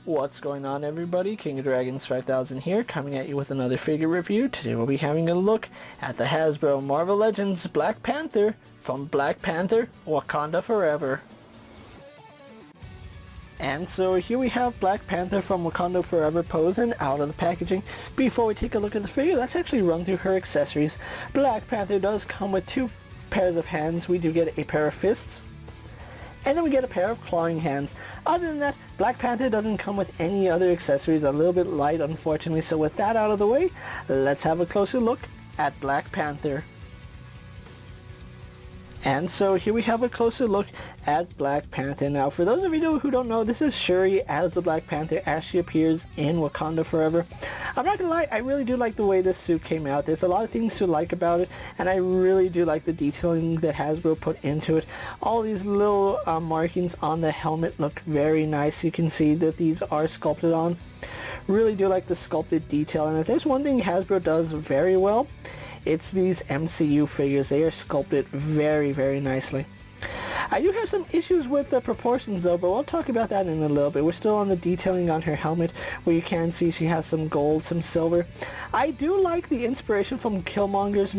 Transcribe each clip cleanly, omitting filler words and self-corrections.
What's going on, everybody? KingofDragons 5000 here, coming at you with another figure review. Today we'll be having a look at the Hasbro Marvel Legends Black Panther from Black Panther, Wakanda Forever. And so here we have Black Panther from Wakanda Forever posing out of the packaging. Before we take a look at the figure, let's actually run through her accessories. Black Panther does come with 2 pairs of hands. We do get a pair of fists, and then we get a pair of clawing hands. Other than that, Black Panther doesn't come with any other accessories. A little bit light, unfortunately. So with that out of the way, let's have a closer look at Black Panther. And so here we have a closer look at Black Panther. Now, for those of you who don't know, this is Shuri as the Black Panther as she appears in Wakanda Forever. I'm not gonna lie, I really do like the way this suit came out. There's a lot of things to like about it, and I really do like the detailing that Hasbro put into it. All these little markings on the helmet look very nice. You can see that these are sculpted on. Really do like the sculpted detail, and if there's one thing Hasbro does very well, it's these MCU figures. They are sculpted very, very nicely. I do have some issues with the proportions though, but we'll talk about that in a little bit. We're still on the detailing on her helmet, where you can see she has some gold, some silver. I do like the inspiration from Killmonger's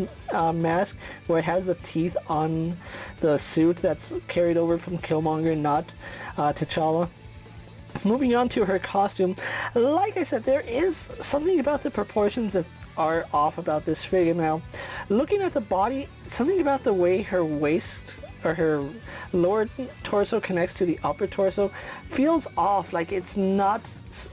mask, where it has the teeth on the suit that's carried over from Killmonger, not T'Challa. Moving on to her costume, like I said, there is something about the proportions that are off about this figure. Now, looking at the body, something about the way her waist or her lower torso connects to the upper torso feels off, like it's not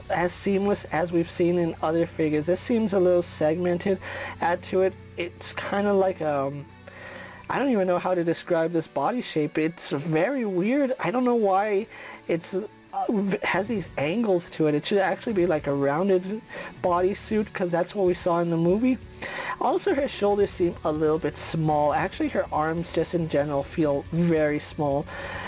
as seamless as we've seen in other figures. This seems a little segmented. Add to it, it's kind of like I don't even know how to describe this body shape. It's very weird. I don't know why it's has these angles to it. It should actually be like a rounded bodysuit, because that's what we saw in the movie. Also, her shoulders seem a little bit small. Actually, her arms just in general feel very small.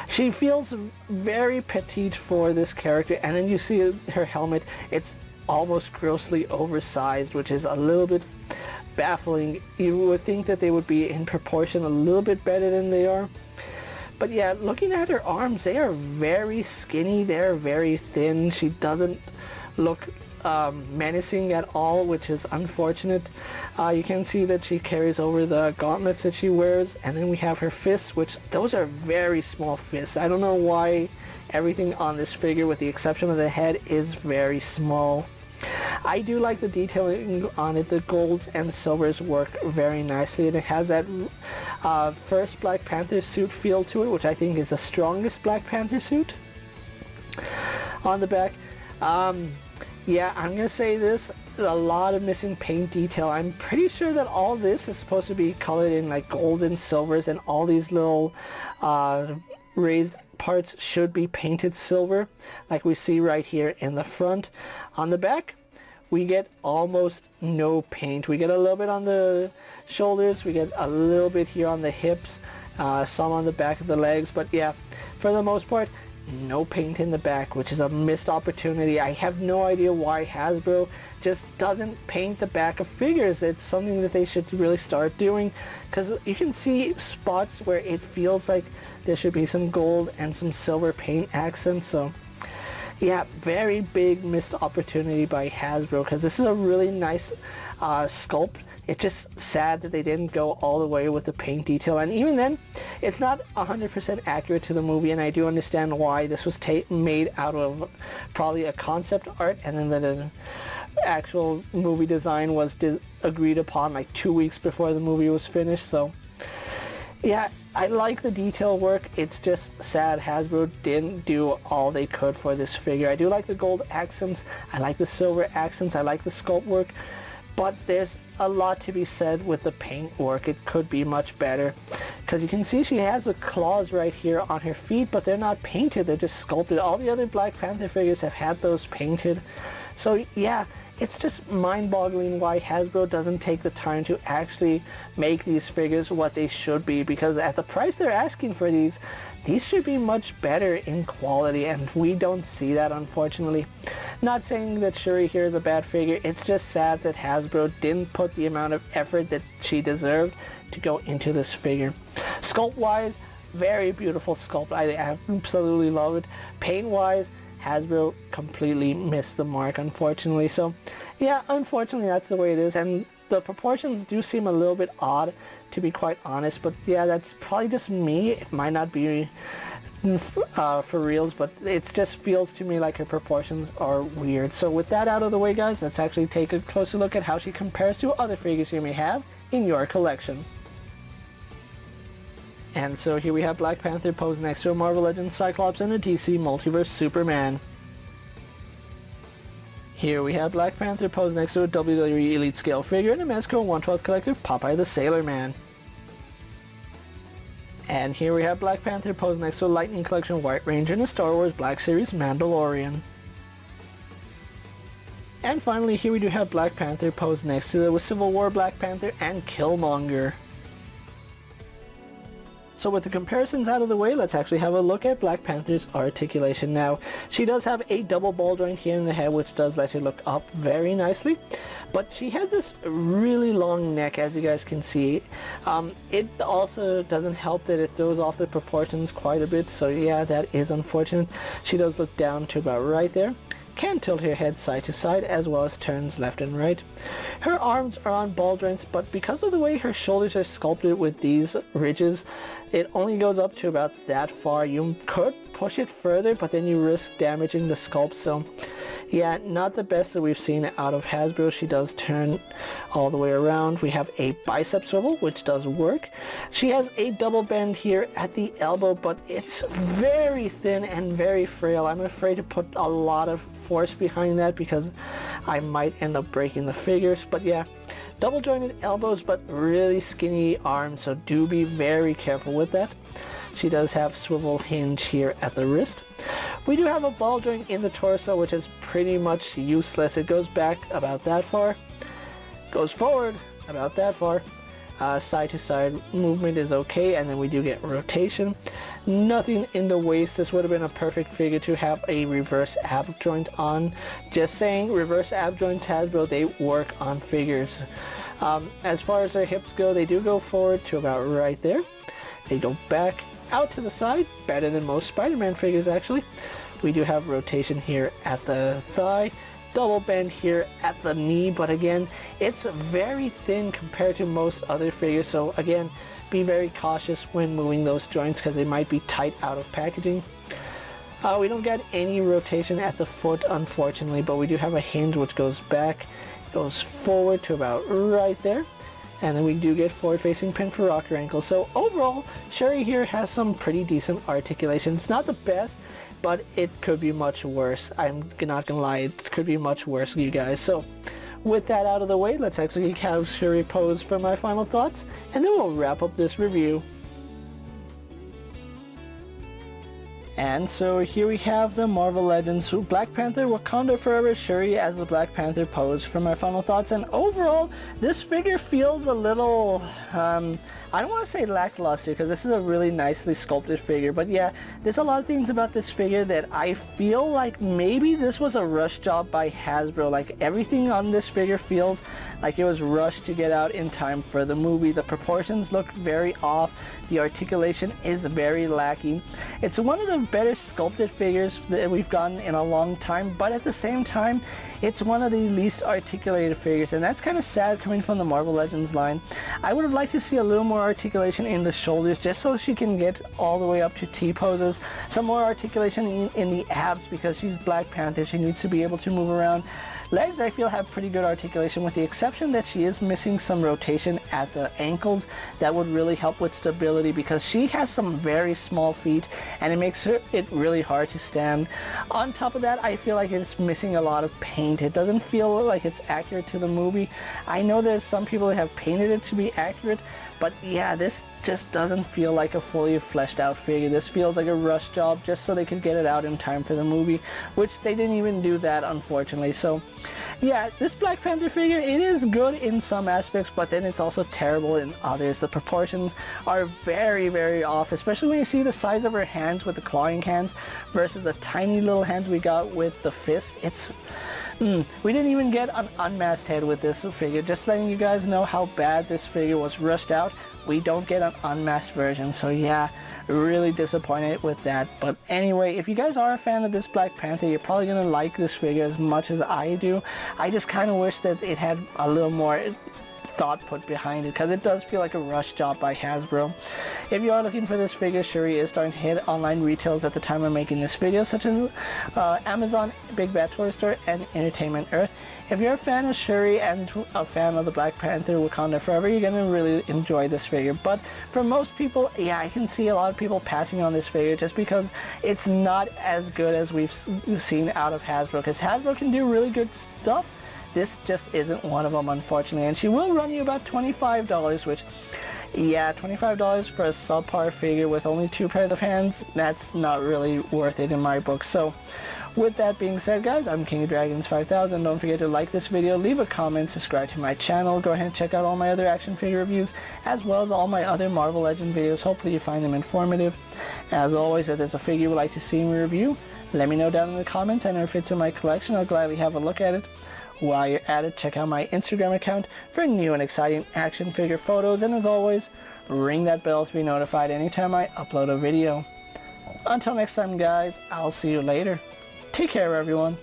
She feels very petite for this character, and then you see her helmet. It's almost grossly oversized, which is a little bit baffling. You would think that they would be in proportion a little bit better than they are. But yeah, looking at her arms, they are very skinny, they're very thin. She doesn't look menacing at all, which is unfortunate. You can see that she carries over the gauntlets that she wears, and then we have her fists, which those are very small fists. I don't know why everything on this figure, with the exception of the head, is very small. I do like the detailing on it. The golds and silvers work very nicely, and it has that first Black Panther suit feel to it, which I think is the strongest Black Panther suit. On the back, yeah, I'm gonna say this, a lot of missing paint detail. I'm pretty sure that all this is supposed to be colored in like gold and silvers, and all these little raised parts should be painted silver, like we see right here in the front. On the back, we get almost no paint. We get a little bit on the shoulders, we get a little bit here on the hips, some on the back of the legs, but yeah, for the most part, no paint in the back, which is a missed opportunity. I have no idea why Hasbro just doesn't paint the back of figures. It's something that they should really start doing, because you can see spots where it feels like there should be some gold and some silver paint accents. So yeah, very big missed opportunity by Hasbro, because this is a really nice sculpt. It's just sad that they didn't go all the way with the paint detail, and even then, it's not 100% accurate to the movie, and I do understand why. This was made out of probably a concept art, and then the actual movie design was agreed upon like 2 weeks before the movie was finished. So yeah, I like the detail work. It's just sad Hasbro didn't do all they could for this figure. I do like the gold accents, I like the silver accents, I like the sculpt work, but there's a lot to be said with the paint work. It could be much better, because you can see she has the claws right here on her feet, but they're not painted, they're just sculpted. All the other Black Panther figures have had those painted. So yeah, it's just mind-boggling why Hasbro doesn't take the time to actually make these figures what they should be, because at the price they're asking for these, these should be much better in quality, and we don't see that, unfortunately. Not saying that Shuri here is a bad figure, it's just sad that Hasbro didn't put the amount of effort that she deserved to go into this figure. Sculpt wise, very beautiful sculpt. I absolutely love it. Paint wise, Hasbro completely missed the mark, unfortunately. So yeah, unfortunately that's the way it is, and the proportions do seem a little bit odd, to be quite honest, but yeah, that's probably just me. It might not be for reals, but it just feels to me like her proportions are weird. So with that out of the way, guys, let's actually take a closer look at how she compares to other figures you may have in your collection. And so here we have Black Panther posed next to a Marvel Legends Cyclops and a DC Multiverse Superman. Here we have Black Panther posed next to a WWE Elite Scale figure and a Mezco 1/12 Collective Popeye the Sailor Man. And here we have Black Panther posed next to a Lightning Collection White Ranger and a Star Wars Black Series Mandalorian. And finally, here we do have Black Panther posed next to the Civil War Black Panther and Killmonger. So with the comparisons out of the way, let's actually have a look at Black Panther's articulation now. She does have a double ball joint here in the head, which does let her look up very nicely. But she has this really long neck, as you guys can see. It also doesn't help that it throws off the proportions quite a bit, so yeah, that is unfortunate. She does look down to about right there. Can tilt her head side to side as well as turns left and right. Her arms are on ball joints, but because of the way her shoulders are sculpted with these ridges, it only goes up to about that far. You could push it further, but then you risk damaging the sculpt, so yeah, not the best that we've seen out of Hasbro. She does turn all the way around. We have a bicep swivel, which does work. She has a double bend here at the elbow, but it's very thin and very frail. I'm afraid to put a lot of force behind that because I might end up breaking the figures. But yeah, double jointed elbows but really skinny arms, so do be very careful with that. She does have swivel hinge here at the wrist. We do have a ball joint in the torso, which is pretty much useless. It goes back about that far, goes forward about that far. Side to side movement is okay, and then we do get rotation. Nothing in the waist. This would have been a perfect figure to have a reverse ab joint on. Just saying, reverse ab joints, Hasbro, they work on figures. As far as their hips go, they do go forward to about right there. They go back out to the side, better than most Spider-Man figures actually. We do have rotation here at the thigh, double bend here at the knee, but again, it's very thin compared to most other figures, so again, be very cautious when moving those joints because they might be tight out of packaging. We don't get any rotation at the foot, unfortunately, but we do have a hinge which goes back, goes forward to about right there. And then we do get forward-facing pin for rocker ankle. So overall, Shuri here has some pretty decent articulation. It's not the best, but it could be much worse. I'm not gonna lie, it could be much worse, you guys. So with that out of the way, let's actually have Shuri pose for my final thoughts, and then we'll wrap up this review. And so here we have the Marvel Legends Black Panther Wakanda Forever Shuri as the Black Panther pose for my final thoughts. And overall, this figure feels a little, I don't want to say lackluster because this is a really nicely sculpted figure, but yeah, there's a lot of things about this figure that I feel like maybe this was a rush job by Hasbro. Like everything on this figure feels like it was rushed to get out in time for the movie. The proportions look very off. The articulation is very lacking. It's one of the better sculpted figures that we've gotten in a long time, but at the same time, it's one of the least articulated figures, and that's kind of sad coming from the Marvel Legends line. I would have liked to see a little more articulation in the shoulders just so she can get all the way up to T-poses. Some more articulation in the abs because she's Black Panther. She needs to be able to move around. Legs, I feel, have pretty good articulation with the exception that she is missing some rotation at the ankles. That would really help with stability because she has some very small feet and it makes it really hard to stand. On top of that, I feel like it's missing a lot of paint. It doesn't feel like it's accurate to the movie. I know there's some people that have painted it to be accurate, But yeah, this just doesn't feel like a fully fleshed out figure. This feels like a rush job just so they could get it out in time for the movie, which they didn't even do that, unfortunately. So yeah, this Black Panther figure, it is good in some aspects, but then it's also terrible in others. The proportions are very, very off, especially when you see the size of her hands with the clawing hands versus the tiny little hands we got with the fists. It's we didn't even get an unmasked head with this figure. Just letting you guys know how bad this figure was rushed out. We don't get an unmasked version, so yeah, really disappointed with that. But anyway, if you guys are a fan of this Black Panther, you're probably gonna like this figure as much as I do. I just kind of wish that it had a little more thought put behind it, because it does feel like a rush job by Hasbro. If you are looking for this figure, Shuri is starting to hit online retails at the time of making this video, such as Amazon, Big Bad Toy Store, and Entertainment Earth. If you're a fan of Shuri and a fan of the Black Panther Wakanda Forever, you're going to really enjoy this figure. But for most people, yeah, I can see a lot of people passing on this figure just because it's not as good as we've seen out of Hasbro, because Hasbro can do really good stuff. This just isn't one of them, unfortunately, and she will run you about $25, which, yeah, $25 for a subpar figure with only 2 pairs of hands, that's not really worth it in my book. So with that being said, guys, I'm KingofDragons 5000. Don't forget to like this video, leave a comment, subscribe to my channel, go ahead and check out all my other action figure reviews, as well as all my other Marvel Legends videos. Hopefully you find them informative. As always, if there's a figure you would like to see me review, let me know down in the comments, and if it fits in my collection, I'll gladly have a look at it. While you're at it, check out my Instagram account for new and exciting action figure photos, and as always, ring that bell to be notified anytime I upload a video. Until next time, guys, I'll see you later. Take care, everyone.